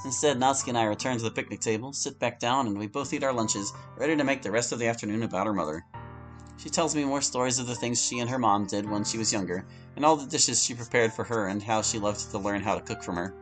Instead, Natsuki and I return to the picnic table, sit back down, and we both eat our lunches, ready to make the rest of the afternoon about our mother. She tells me more stories of the things she and her mom did when she was younger, and all the dishes she prepared for her and how she loved to learn how to cook from her.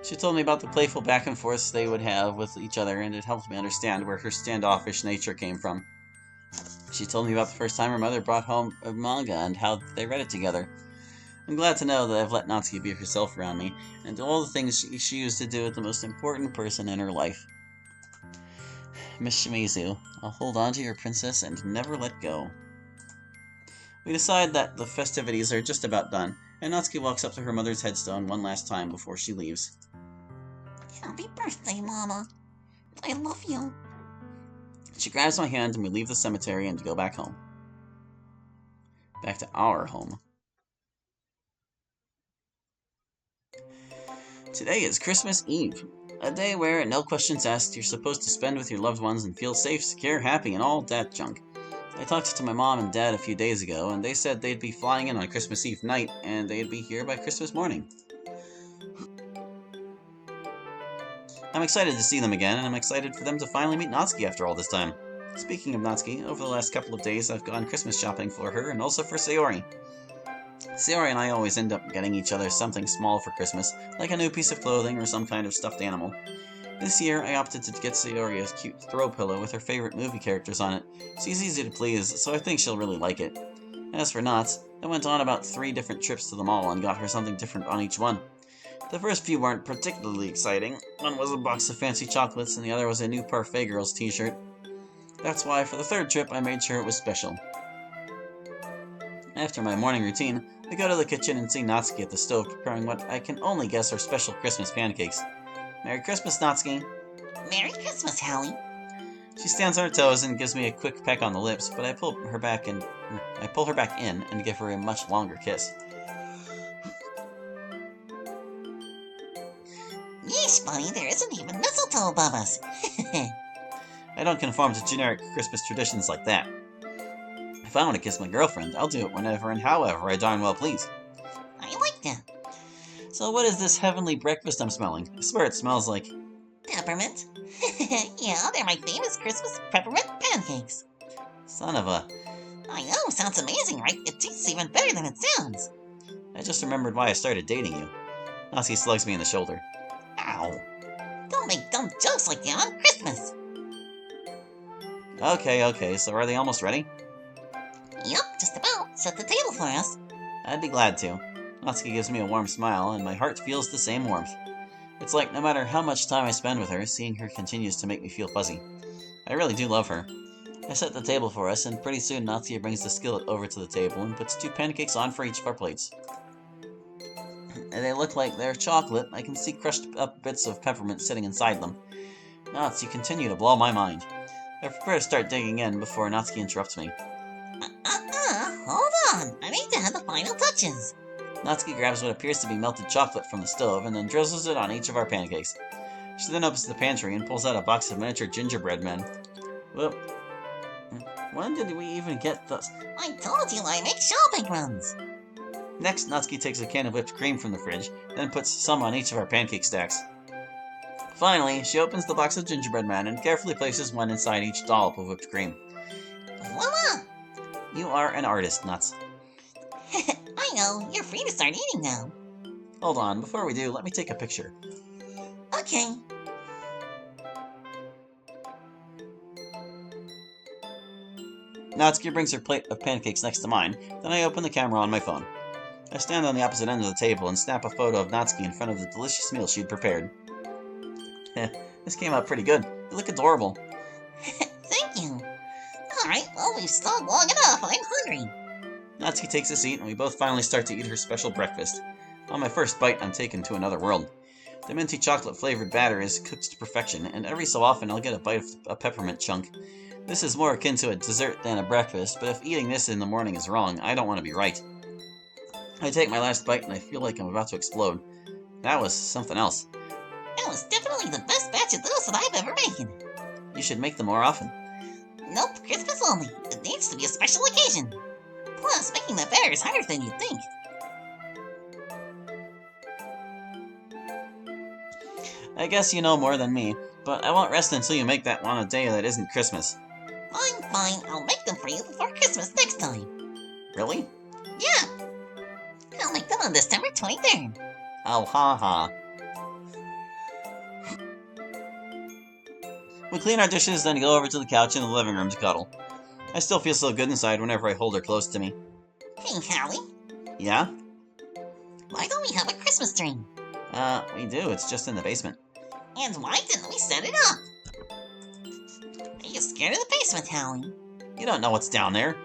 She told me about the playful back and forths they would have with each other, and it helped me understand where her standoffish nature came from. She told me about the first time her mother brought home a manga and how they read it together. I'm glad to know that I've let Natsuki be herself around me, and do all the things she used to do with the most important person in her life. Miss Shimizu, I'll hold on to your princess and never let go. We decide that the festivities are just about done, and Natsuki walks up to her mother's headstone one last time before she leaves. Happy birthday, Mama. I love you. She grabs my hand and we leave the cemetery and go back home. Back to our home. Today is Christmas Eve, a day where, no questions asked, you're supposed to spend with your loved ones and feel safe, secure, happy, and all that junk. I talked to my mom and dad a few days ago, and they said they'd be flying in on Christmas Eve night, and they'd be here by Christmas morning. I'm excited to see them again, and I'm excited for them to finally meet Natsuki after all this time. Speaking of Natsuki, over the last couple of days I've gone Christmas shopping for her, and also for Sayori. Sayori and I always end up getting each other something small for Christmas, like a new piece of clothing or some kind of stuffed animal. This year, I opted to get Sayori a cute throw pillow with her favorite movie characters on it. She's easy to please, so I think she'll really like it. As for Knots, I went on about 3 different trips to the mall and got her something different on each one. The first few weren't particularly exciting. One was a box of fancy chocolates and the other was a new Parfait Girls t-shirt. That's why for the 3rd trip I made sure it was special. After my morning routine, I go to the kitchen and see Natsuki at the stove preparing what I can only guess are special Christmas pancakes. Merry Christmas, Natsuki! Merry Christmas, Hallie! She stands on her toes and gives me a quick peck on the lips, but I pull her back in and give her a much longer kiss. Yeesh, buddy, there isn't even mistletoe above us. I don't conform to generic Christmas traditions like that. If I want to kiss my girlfriend, I'll do it whenever and however I darn well please. I like that. So what is this heavenly breakfast I'm smelling? I swear it smells like... Peppermint? Yeah, they're my famous Christmas peppermint pancakes. Son of a... I know, sounds amazing, right? It tastes even better than it sounds. I just remembered why I started dating you. Natsuki slugs me in the shoulder. Ow. Don't make dumb jokes like that on Christmas. Okay, so are they almost ready? Yup, just about. Set the table for us. I'd be glad to. Natsuki gives me a warm smile, and my heart feels the same warmth. It's like no matter how much time I spend with her, seeing her continues to make me feel fuzzy. I really do love her. I set the table for us, and pretty soon Natsuki brings the skillet over to the table and puts 2 pancakes on for each of our plates. They look like they're chocolate. I can see crushed up bits of peppermint sitting inside them. Natsuki continue to blow my mind. I prepare to start digging in before Natsuki interrupts me. Hold on. I need to have the final touches. Natsuki grabs what appears to be melted chocolate from the stove and then drizzles it on each of our pancakes. She then opens the pantry and pulls out a box of miniature gingerbread men. Well, when did we even get those? I told you I make shopping runs. Next, Natsuki takes a can of whipped cream from the fridge, then puts some on each of our pancake stacks. Finally, she opens the box of gingerbread men and carefully places one inside each dollop of whipped cream. Voila! You are an artist, Nuts. I know, you're free to start eating now. Hold on, before we do, let me take a picture. Okay. Natsuki brings her plate of pancakes next to mine, then I open the camera on my phone. I stand on the opposite end of the table and snap a photo of Natsuki in front of the delicious meal she'd prepared. This came out pretty good. You look adorable. Thank you. Alright, well, we've stalled long enough. I'm hungry. Natsuki takes a seat and we both finally start to eat her special breakfast. On my first bite, I'm taken to another world. The minty chocolate-flavored batter is cooked to perfection, and every so often I'll get a bite of a peppermint chunk. This is more akin to a dessert than a breakfast, but if eating this in the morning is wrong, I don't want to be right. I take my last bite and I feel like I'm about to explode. That was something else. That was definitely the best batch of those that I've ever made. You should make them more often. Nope, Christmas only. It needs to be a special occasion. Plus, making the batter is harder than you'd think. I guess you know more than me, but I won't rest until you make that on a day that isn't Christmas. Fine, I'll make them for you before Christmas next time. Really? Yeah, I'll make them on December 23rd. Oh, ha ha. We clean our dishes, then go over to the couch in the living room to cuddle. I still feel so good inside whenever I hold her close to me. Hey, Howie, Yeah? why don't we have a Christmas tree? We do. It's just in the basement. And why didn't we set it up? Are you scared of the basement, Howie? You don't know what's down there.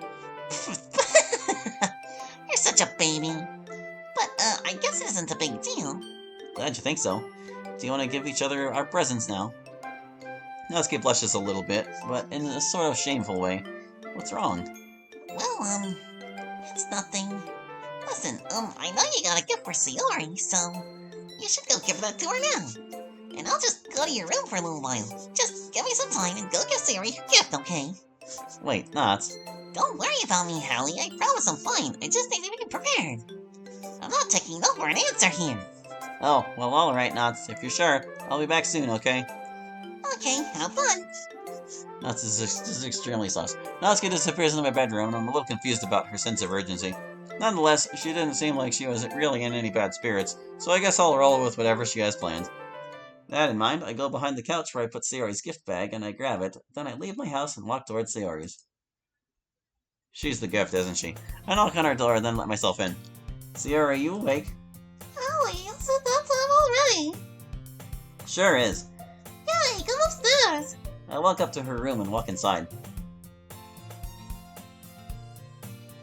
You're such a baby. But, I guess it isn't a big deal. Glad you think so. Do you want to give each other our presents now? Natsuki blushes a little bit, but in a sort of shameful way. What's wrong? Well, it's nothing. Listen, I know you got a gift for Sayori, so you should go give that to her now. And I'll just go to your room for a little while. Just give me some time and go give Sayori her gift, okay? Wait, Nats. Don't worry about me, Howie. I promise I'm fine. I just need to be prepared. I'm not taking no for an answer here. Oh, well, alright, Nats. If you're sure, I'll be back soon, okay? Okay, have fun. Nats is extremely sus. Natsuki disappears into my bedroom, and I'm a little confused about her sense of urgency. Nonetheless, she didn't seem like she was really in any bad spirits, so I guess I'll roll with whatever she has planned. That in mind, I go behind the couch where I put Sayori's gift bag, and I grab it. Then I leave my house and walk towards Sayori's. She's the gift, isn't she? I knock on her door, then let myself in. Sayori, are you awake? Howie, it's that time already. Sure is. Yay, come upstairs. I walk up to her room and walk inside.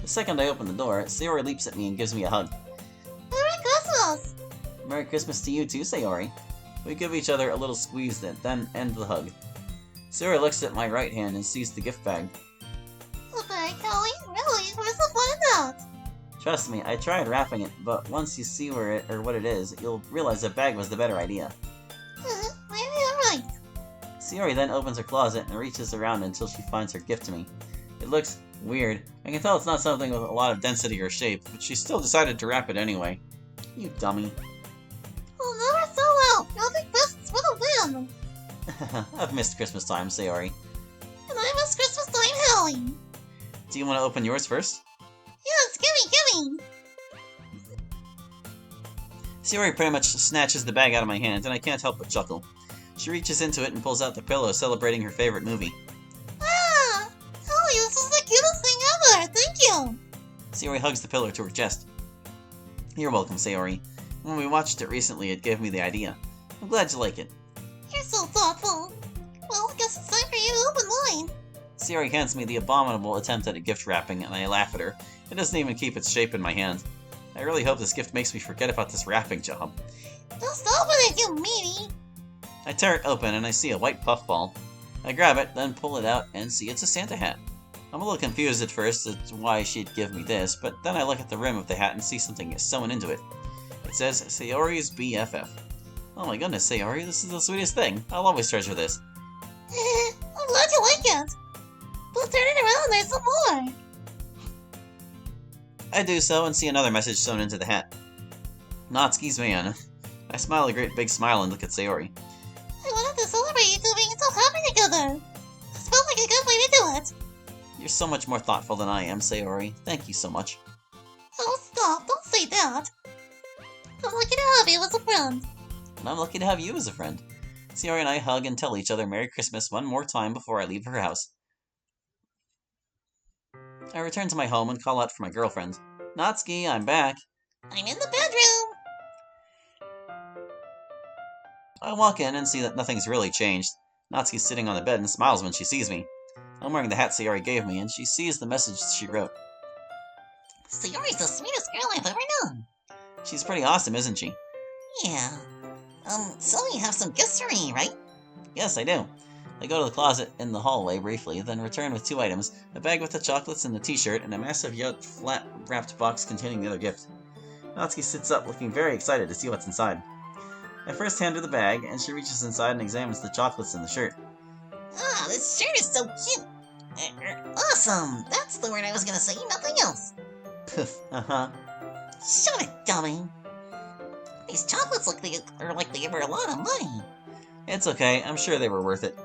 The second I open the door, Sayori leaps at me and gives me a hug. Merry Christmas! Merry Christmas to you too, Sayori. We give each other a little squeeze then end the hug. Sayori looks at my right hand and sees the gift bag. The bag, Howie? Really? Where's the fun in that? Trust me, I tried wrapping it, but once you see what it is, you'll realize the bag was the better idea. Maybe you're right. Sayori then opens her closet and reaches around until she finds her gift to me. It looks weird. I can tell it's not something with a lot of density or shape, but she still decided to wrap it anyway. You dummy. Oh, never so well. You'll be presents for the win. I've missed Christmas time, Sayori. And I miss Christmas time, Howie. Do you want to open yours first? Yes, gimme. Sayori pretty much snatches the bag out of my hands, and I can't help but chuckle. She reaches into it and pulls out the pillow, celebrating her favorite movie. Ah! Howie, this is the cutest thing ever. Thank you. Sayori hugs the pillow to her chest. You're welcome, Sayori. When we watched it recently, it gave me the idea. I'm glad you like it. You're so thoughtful. Well, I guess it's time for you to open mine. Sayori hands me the abominable attempt at a gift wrapping, and I laugh at her. It doesn't even keep its shape in my hand. I really hope this gift makes me forget about this wrapping job. Just open it, you meanie. I tear it open, and I see a white puffball. I grab it, then pull it out, and see it's a Santa hat. I'm a little confused at first as to why she'd give me this, but then I look at the rim of the hat and see something sewn into it. It says, Sayori's BFF. Oh my goodness, Sayori, this is the sweetest thing. I'll always treasure this. I'm glad you like it. But turn it around, there's some more. I do so and see another message sewn into the hat. Natsuki's man. I smile a great big smile and look at Sayori. I wanted to celebrate you two being so happy together. This felt like a good way to do it. You're so much more thoughtful than I am, Sayori. Thank you so much. Oh, stop. Don't say that. I'm lucky to have you as a friend. And I'm lucky to have you as a friend. Sayori and I hug and tell each other Merry Christmas one more time before I leave her house. I return to my home and call out for my girlfriend. Natsuki, I'm back. I'm in the bedroom. I walk in and see that nothing's really changed. Natsuki's sitting on the bed and smiles when she sees me. I'm wearing the hat Sayori gave me, and she sees the message she wrote. Sayori's the sweetest girl I've ever known. She's pretty awesome, isn't she? Yeah. So you have some gifts for me, right? Yes, I do. I go to the closet in the hallway briefly, then return with two items, a bag with the chocolates and the t-shirt, and a massive yellow flat wrapped box containing the other gift. Natsuki sits up, looking very excited to see what's inside. I first hand her the bag, and she reaches inside and examines the chocolates in the shirt. Ah, this shirt is so cute. Awesome. That's the word I was gonna say, nothing else. Uh-huh. Shut it, dummy. These chocolates look like they give her a lot of money. It's okay, I'm sure they were worth it.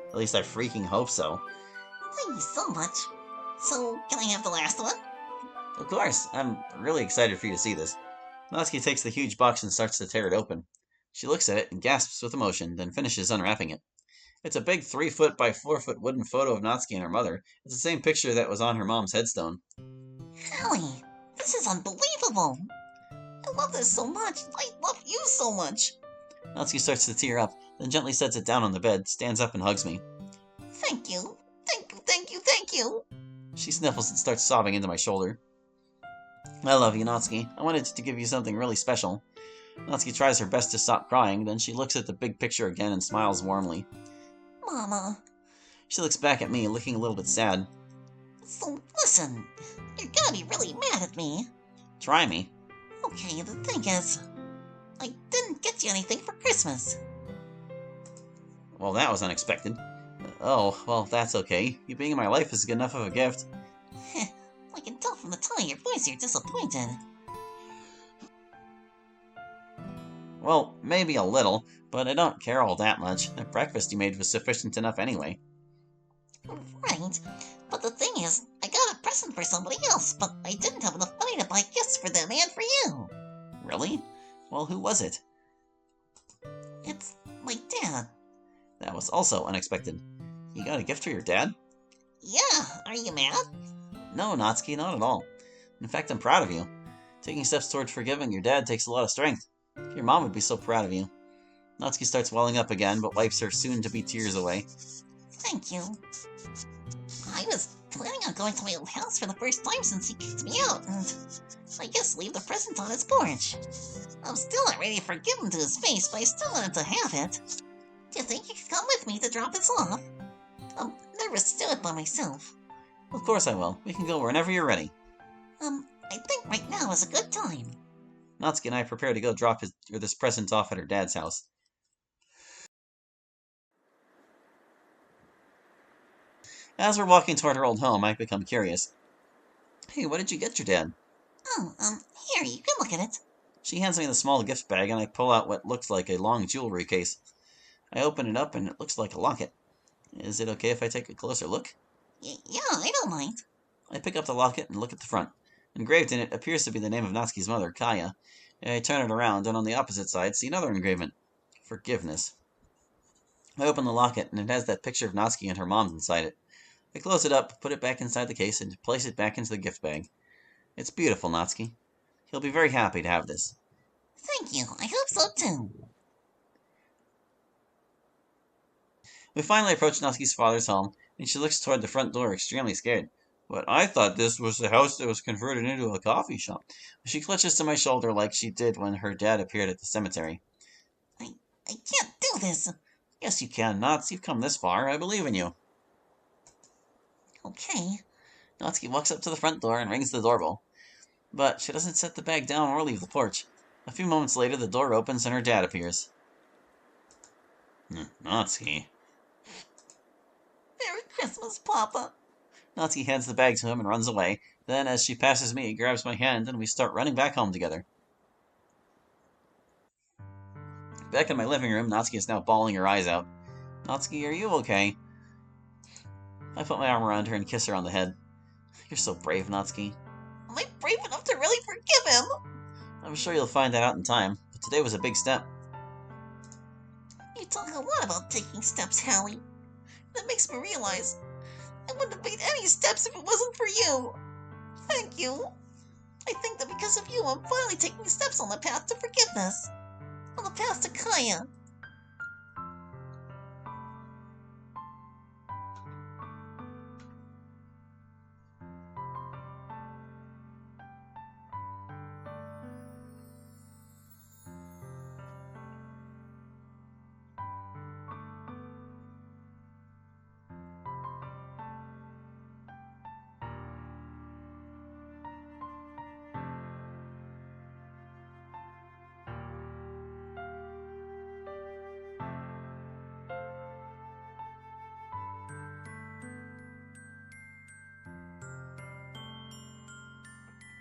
At least I freaking hope so. Thank you so much. So, can I have the last one? Of course, I'm really excited for you to see this. Natsuki takes the huge box and starts to tear it open. She looks at it and gasps with emotion, then finishes unwrapping it. It's a big 3-foot by 4-foot wooden photo of Natsuki and her mother. It's the same picture that was on her mom's headstone. Hallie, this is unbelievable. I love this so much. I love you so much. Natsuki starts to tear up, then gently sets it down on the bed, stands up and hugs me. Thank you. Thank you, thank you, thank you. She sniffles and starts sobbing into my shoulder. I love you, Natsuki. I wanted to give you something really special. Natsuki tries her best to stop crying, then she looks at the big picture again and smiles warmly. Mama. She looks back at me, looking a little bit sad. So, listen. You're gonna be really mad at me. Try me. Okay, the thing is, I didn't get you anything for Christmas. Well, that was unexpected. Oh, well, that's okay. You being in my life is good enough of a gift. I can tell from the tone of your voice you're disappointed. Well, maybe a little, but I don't care all that much. The breakfast you made was sufficient enough anyway. Right, but the thing is, I got a present for somebody else, but I didn't have enough money to buy gifts for them and for you. Really? Well, who was it? It's my dad. That was also unexpected. You got a gift for your dad? Yeah, are you mad? No, Natsuki, not at all. In fact, I'm proud of you. Taking steps toward forgiving your dad takes a lot of strength. Your mom would be so proud of you. Natsuki starts welling up again, but wipes her soon-to-be tears away. Thank you. I was planning on going to my old house for the first time since he kicked me out, and I guess leave the present on his porch. I'm still not ready to forgive him to his face, but I still wanted to have it. Do you think you could come with me to drop this off? I'm nervous to do it by myself. Of course I will. We can go whenever you're ready. I think right now is a good time. Natsuki and I prepare to go drop this present off at her dad's house. As we're walking toward her old home, I become curious. Hey, what did you get your dad? Oh, here, you can look at it. She hands me the small gift bag, and I pull out what looks like a long jewelry case. I open it up, and it looks like a locket. Is it okay if I take a closer look? Yeah, I don't mind. I pick up the locket and look at the front. Engraved in it appears to be the name of Natsuki's mother, Kaya. I turn it around, and on the opposite side see another engraving. Forgiveness. I open the locket, and it has that picture of Natsuki and her mom inside it. I close it up, put it back inside the case, and place it back into the gift bag. It's beautiful, Natsuki. He'll be very happy to have this. Thank you. I hope so too. We finally approach Natsuki's father's home, and she looks toward the front door, extremely scared. But I thought this was the house that was converted into a coffee shop. She clutches to my shoulder like she did when her dad appeared at the cemetery. I can't do this. Yes, you can, Nats. You've come this far. I believe in you. Okay. Natsuki walks up to the front door and rings the doorbell. But she doesn't set the bag down or leave the porch. A few moments later, the door opens and her dad appears. Natsuki. Merry Christmas, Papa. Natsuki hands the bag to him and runs away. Then, as she passes me, he grabs my hand and we start running back home together. Back in my living room, Natsuki is now bawling her eyes out. Natsuki, are you okay? I put my arm around her and kiss her on the head. You're so brave, Natsuki. Am I brave enough to really forgive him? I'm sure you'll find that out in time, but today was a big step. You talk a lot about taking steps, Hallie. That makes me realize I wouldn't have made any steps if it wasn't for you. Thank you. I think that because of you, I'm finally taking steps on the path to forgiveness. On the path to Kaya.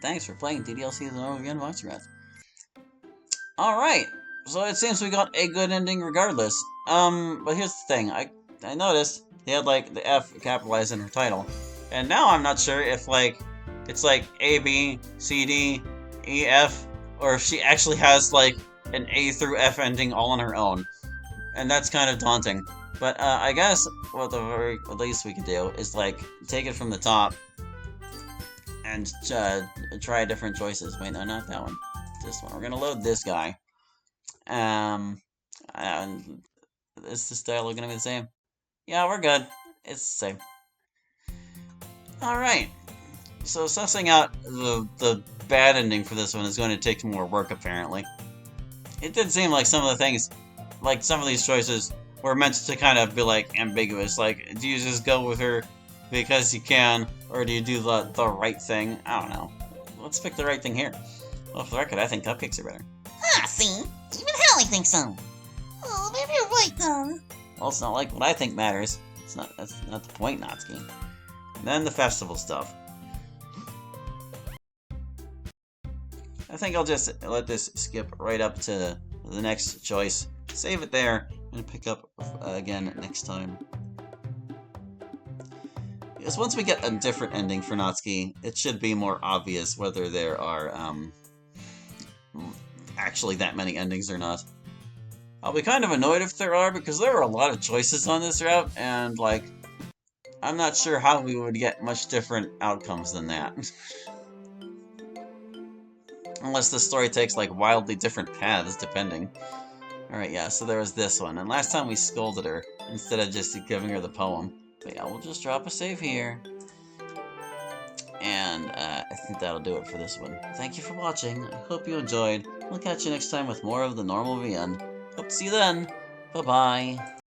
Thanks for playing DDLC's over again, Monster Rats. Alright, so it seems we got a good ending regardless. But here's the thing. I noticed they had like the F capitalized in her title, and now I'm not sure if like it's like A B C D E F, or if she actually has like an A through F ending all on her own, and that's kind of daunting. But I guess what the very least we could do is like take it from the top and try different choices. Wait, no, not that one. This one. We're gonna load this guy. Um, and is the style gonna be the same? Yeah, we're good. It's the same. All right. So sussing out the bad ending for this one is going to take more work, apparently. It did seem like some of the things, like some of these choices, were meant to kind of be like ambiguous. Like, do you just go with her because you can, or do you do the right thing? I don't know. Let's pick the right thing here. Well, for the record, I think cupcakes are better. Ah, see? Even Hallie thinks so. Oh, maybe you're right, though. Well, it's not like what I think matters. That's not the point, Natsuki. And then the festival stuff. I think I'll just let this skip right up to the next choice. Save it there and pick up again next time. Because once we get a different ending for Natsuki, it should be more obvious whether there are actually that many endings or not. I'll be kind of annoyed if there are, because there are a lot of choices on this route, and like, I'm not sure how we would get much different outcomes than that. Unless the story takes like wildly different paths, depending. Alright, yeah, so there was this one, and last time we scolded her, instead of just giving her the poem. But yeah, we'll just drop a save here. And I think that'll do it for this one. Thank you for watching, I hope you enjoyed. We'll catch you next time with more of the normal VN. Hope to see you then. Bye-bye.